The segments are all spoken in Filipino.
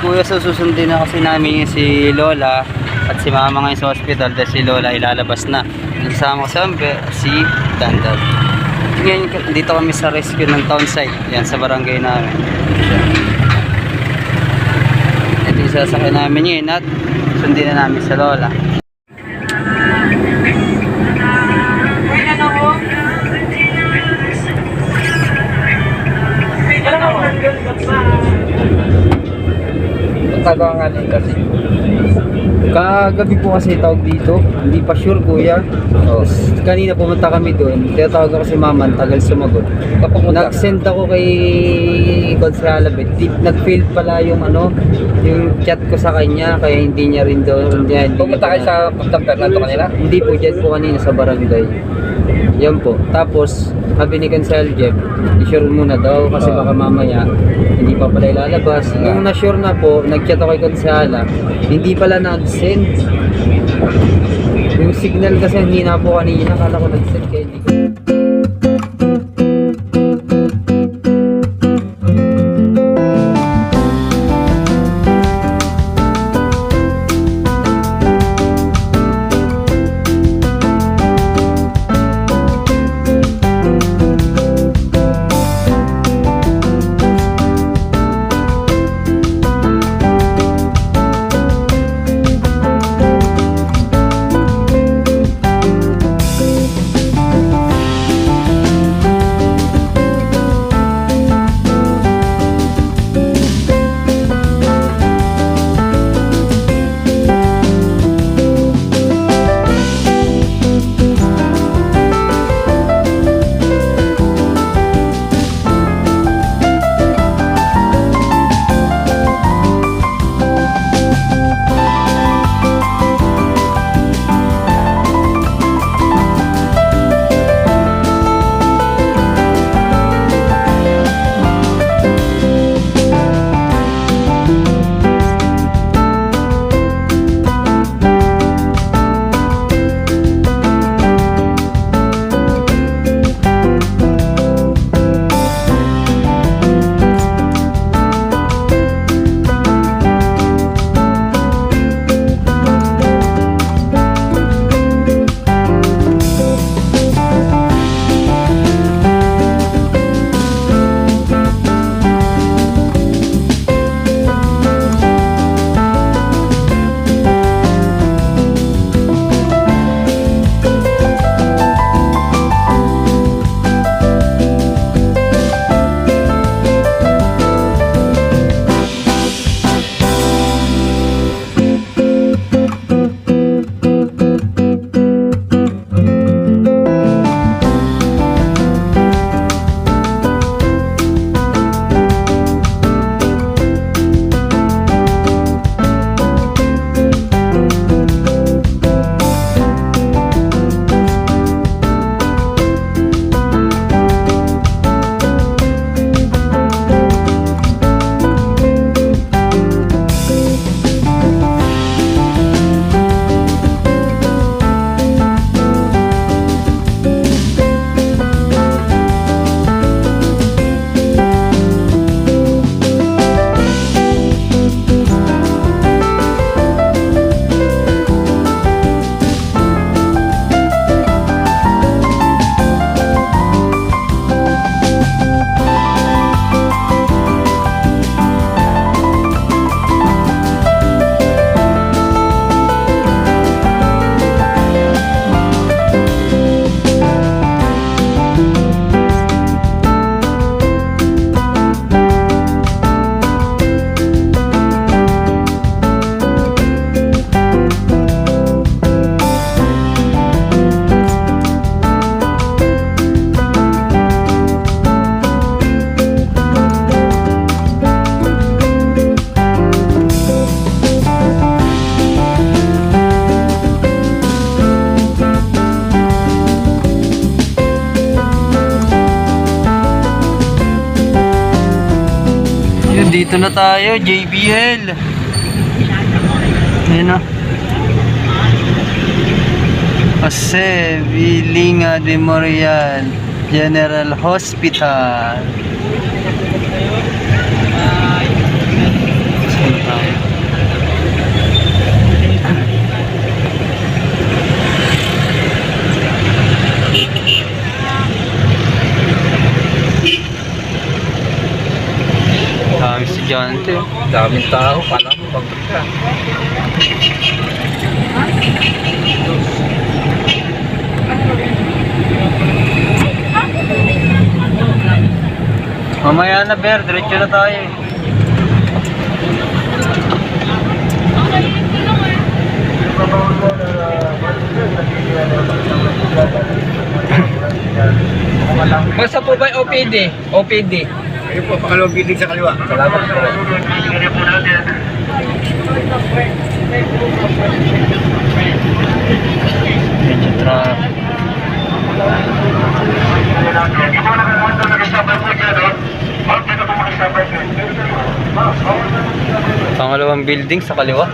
kuya, susundin na kasi namin si Lola at si mama ngayon sa hospital dahil si Lola ilalabas na. Kasama ko si Dandad. Ngayon dito kami sa rescue ng town site. Yan sa barangay namin. Ito yung sasakay namin ngayon at sundin na namin sa Lola. Tagawa nga lang kasi. Kagabi po kasi tawag dito. Hindi pa sure kuya. Tapos kanina pumunta kami doon. Kaya tawag ako si mama, tagal sumagot. Nag-send ako kay Consala Bet. Nag-failed pala yung yung chat ko sa kanya. Kaya hindi niya rin doon. Pumunta kayo sa pagtampernato kanila? Hindi po, dyan po kanina sa barangay. Yan po. Tapos sabi ni Consala Jeff, i-sure muna daw kasi baka mamaya hindi pa pala ilalabas. Nung na-sure na po, nag-chat ako kay Consala, hindi pala nag-send. Yung signal kasi hindi na po kanina, akala ko nag-send kaya hindi ko. Dito na tayo, JBL. Ayan na. Jose Villinga de Morial General Hospital. Dami estudyante. Daming tao, pala mo, pagod ka. Mamaya na, Ber. Diretso na tayo eh. Basta po ba yung OPD? OPD. Ayun po, pakalawang building sa kaliwa. Salamat po. Medyo traffic. Pangalawang building sa kaliwa.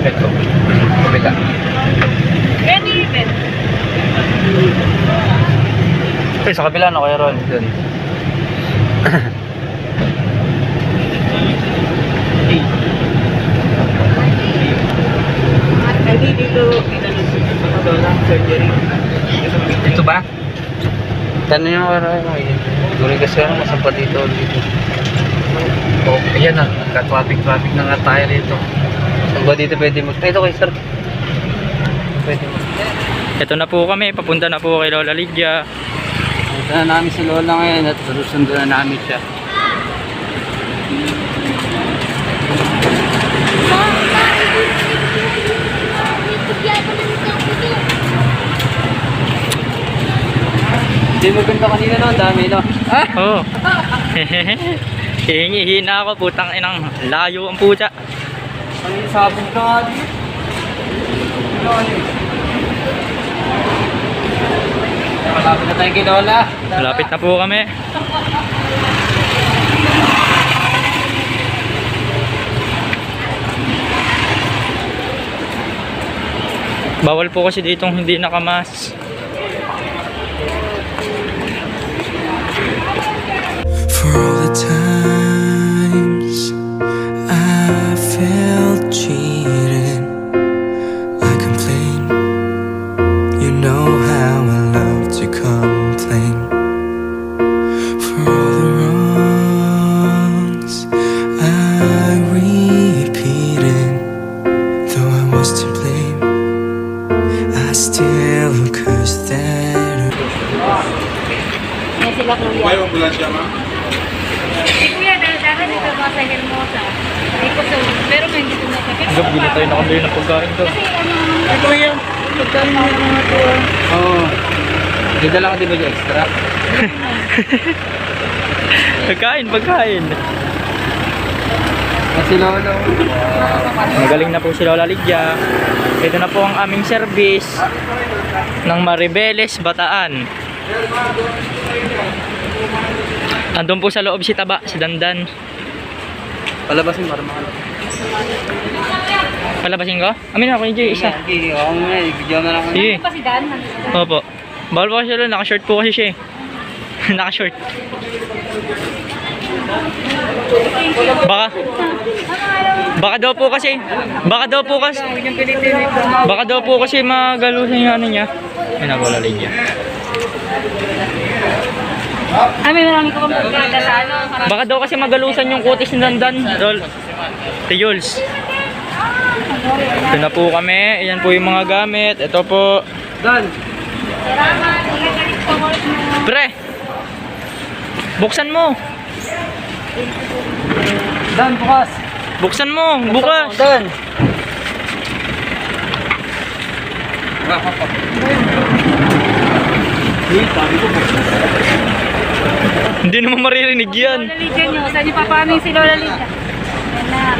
Ito. Kabila. Okay, sa kabila na kayo ron. Dun. Ito ba? Tanong nyo kayo ron. Duri kasi ano, masamba dito. Oh, ayan na. Nagka-traffic na nga tayo rito. Saan ba dito pwede mag... Ito kay sir. Pwede mag... Ito na po kami, papunta na po kay Lola Lydia. Punta na namin si Lola ngayon at susundo na namin siya. Hindi mo ganda kanina no, dami no. Oo. Hihingi na ako, putang inang layo ang pucha. Kanina sabog ka nga dito. Malapit na tayo kay Lola. Malapit na po kami. Bawal po kasi ditong hindi nakamas. For all the times I felt cheated, I complain. You know how I love to complain. For all the wrongs I repeated, though I was to blame, I still curse that. Yan sila kuya. May ambulansya, ma'am? Kuya, dala dito ba sa Hermosa? Ay ko sa, pero may dito na sa pero. Gabi na tayo nakabili ng pagkain to. Kasi ano, kuya, pagkain mo yung mga to. Oo. Ganda lang ka din ba yung extra? Pagkain. Kasi Lola. Magaling na po si Lola Lydia. Ito na po ang aming service ng Maribeles, Bataan. Andun po sa loob si Taba, si Dandan. Palabasin para makalap. Palabasin ko? Amin ako yung isa. Sige, ako muna. Video na lang ako. Sige. Pa si Dan. Opo. Bawal po kasi siya, naka-short po kasi siya eh. Naka-short. Baka daw po kasi magalusan yung ano niya. Ayun ako, Lola Lydia. Amin marami ko kung pagkada sa ano. Baka daw kasi magalusan yung kutis ni Dandan. Jules. Ito na po kami. Ayan po yung mga gamit. Ito po. Dan! Salamat. Nagagalit po ko. Pre! Buksan mo! Dan, bukas! Buksan mo! Bukas! Dan! Hindi naman maririnig yan. Lola Lydia nyo. Saan niyo papamin si Lola Lydia? Yan na.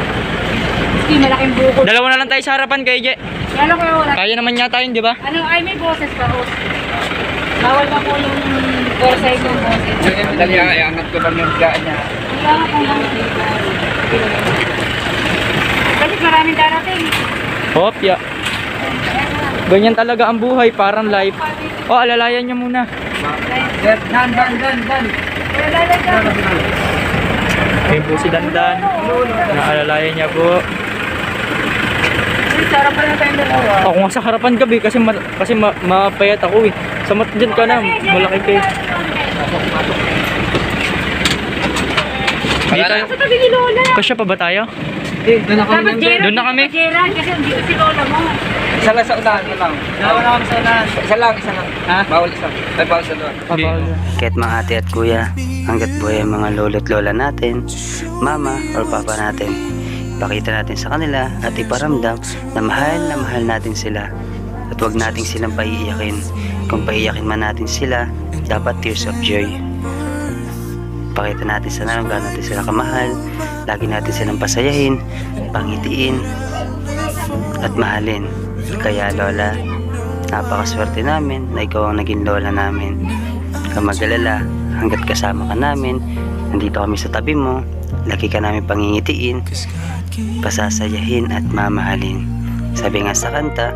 Sige, malaking buko. Dalawa na lang tayo sa harapan kay Je. Yan ako yung wala. Kaya naman yata yun, di ba? Ano, ay may boses pa host. Bawal pa po yung borsay kong boses. Dali, iangat ko lang yung gaan niya. Wala nga pong kasi maraming darating. Hopya. Ganyan talaga ang buhay, parang life. Oh, alalayan niya muna. Dan. Wala lang. Ayun po si Dandan. Naalalayan niya po. Sarap pa na tayo dalawa. Ako nga sa harapan gabi kasi mapayat ako eh. Sa dyan ka na, malaki ka eh. Hindi tayo. Sa tabi ni Lola. Kasya pa ba tayo? Doon na kami Dapat Gerald. Doon na kami? Gerald, kasi dito si Lola mo. Isa lang sa unahan na lang. Dalawa na kami sa unahan. Isa lang. Ha? Bawal isa. Ay, bawal sa doon. Kahit mga ate at kuya, hanggat buhay ang mga lolo't lola natin, mama or papa natin, pakita natin sa kanila at iparamdam na mahal natin sila. At huwag natin silang paiiyakin. Kung paiiyakin man natin sila, dapat tears of joy. Pakita natin sa nang gaano natin sila kamahal. Lagi natin silang pasayahin, pangitiin, at mahalin. Kaya Lola, napakaswerte namin na ikaw ang naging lola namin. Kung mag-alala, hanggat kasama ka namin, nandito kami sa tabi mo, lagi ka namin pangingitiin, pasasayahin at mamahalin. Sabi nga sa kanta,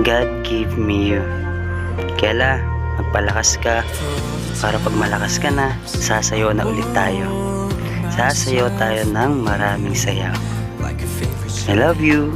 God give me you. Kaya magpalakas ka, para pag malakas ka na, sasayaw na ulit tayo. Sasayaw tayo ng maraming sayaw. I love you.